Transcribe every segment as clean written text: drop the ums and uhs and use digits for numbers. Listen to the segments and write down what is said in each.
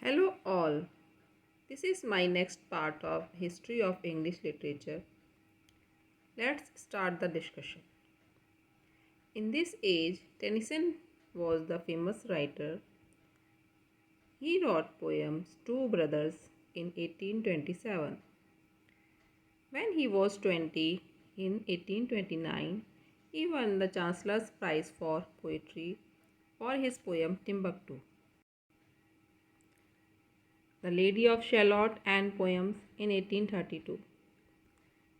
Hello all. This is my next part of History of English Literature. Let's start the discussion. In this age, Tennyson was the famous writer. He wrote poems Two Brothers in 1827. When he was 20 in 1829, he won the Chancellor's Prize for Poetry for his poem Timbuktu. The Lady of Shalott and Poems in 1832.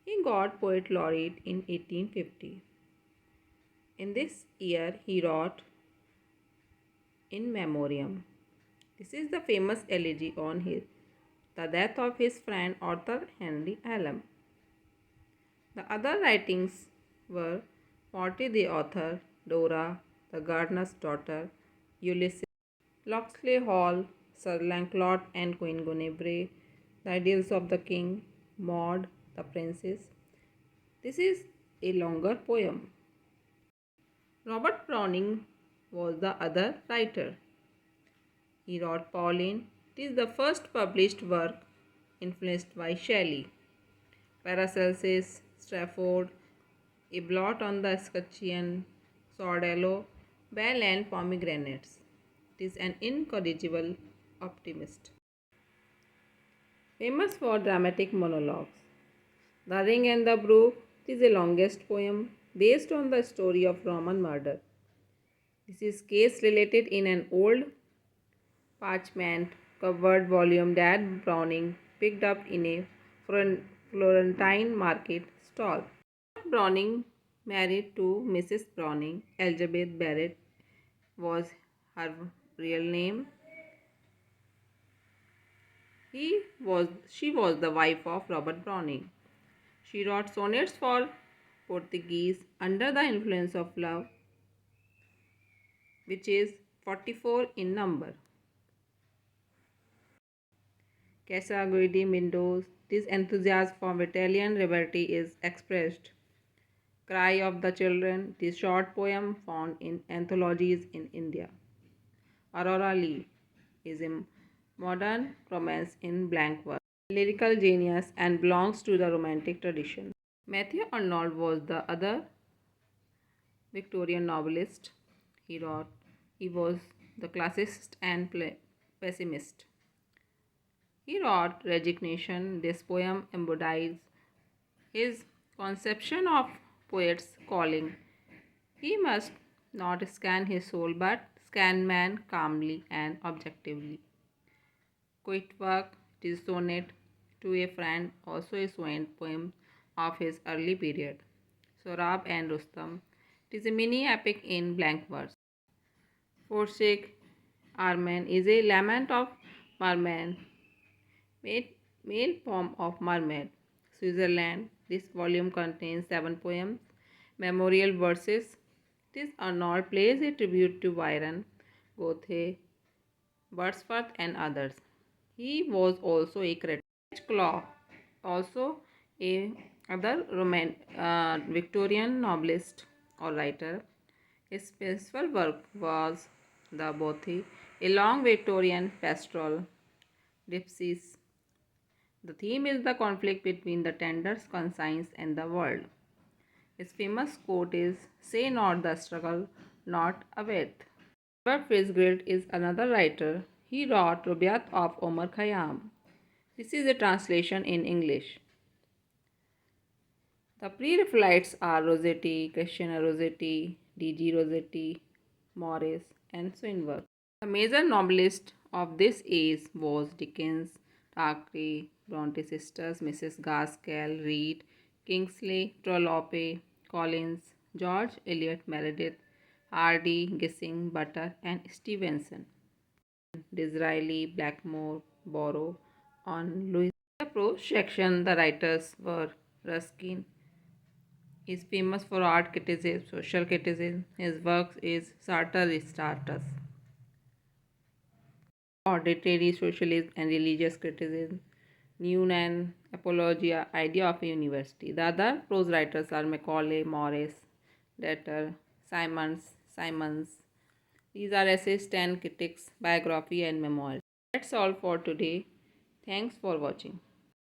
He got Poet Laureate in 1850. In this year, he wrote In Memoriam. This is the famous elegy on the death of his friend Arthur Henry Allen. The other writings were Morty the Author, Dora, the Gardener's Daughter, Ulysses, Locksley Hall, Sir Lancelot and Queen Guinevere, The Idylls of the King, Maud, the Princess. This is a longer poem. Robert Browning was the other writer. He wrote Pauline. It is the first published work influenced by Shelley. Paracelsus, Strafford, A Blot on the Escutcheon, Sordello, Bell and Pomegranates. It is an incorrigible optimist. Famous for dramatic monologues. The Ring and the Brook is the longest poem based on the story of Roman murder. This is case related in an old parchment covered volume that Browning picked up in a Florentine market stall. Browning, married to Mrs. Browning, Elizabeth Barrett was her real name. She was the wife of Robert Browning. She wrote sonnets for Portuguese under the influence of love, which is 44 in number. Casa Guidi windows. This enthusiasm for Italian liberty is expressed. Cry of the Children. This short poem found in anthologies in India. Aurora Lee is a modern romance in blank verse. Lyrical genius and belongs to the romantic tradition. Matthew Arnold was the other Victorian novelist. He was the classicist and pessimist. He wrote Resignation. This poem embodies his conception of poet's calling. He must not scan his soul but scan man calmly and objectively. Quit work. It is sonnet to a friend, also a sweet poem of his early period. Sorab and Rustam. It is a mini epic in blank verse. Forsake Armen is a lament of merman, male form of mermaid. Switzerland. This volume contains 7 poems, memorial verses. This Arnold plays a tribute to Byron, Goethe, Wordsworth, and others. He was also a critic. Claw, also a other Victorian novelist or writer. His principal work was The Bothy, a long Victorian pastoral. Dipsys. The theme is the conflict between the tender's conscience and the world. His famous quote is, "Say not the struggle, not await." Robert Fitzgerald is another writer. He wrote Rubaiyat of Omar Khayyam. This is a translation in English. The pre-Raphaelites are Rossetti, Christian Rossetti, D.G. Rossetti, Morris, and Swinburne. The major novelist of this age was Dickens, Thackeray, Bronte sisters, Mrs. Gaskell, Reed, Kingsley, Trollope, Collins, George Eliot Meredith, Hardy, Gissing, Butter, and Stevenson. Disraeli, Blackmore, Borrow, on Louis. In the prose section, the writers were Ruskin. He is famous for art criticism, social criticism. His work is Sartor Resartus. Auditory socialism and religious criticism. Newman, Apologia, Idea of a University. The other prose writers are Macaulay, Morris, Detter, Simons. These are essays, 10 critics, biography, and memoirs. That's all for today. Thanks for watching.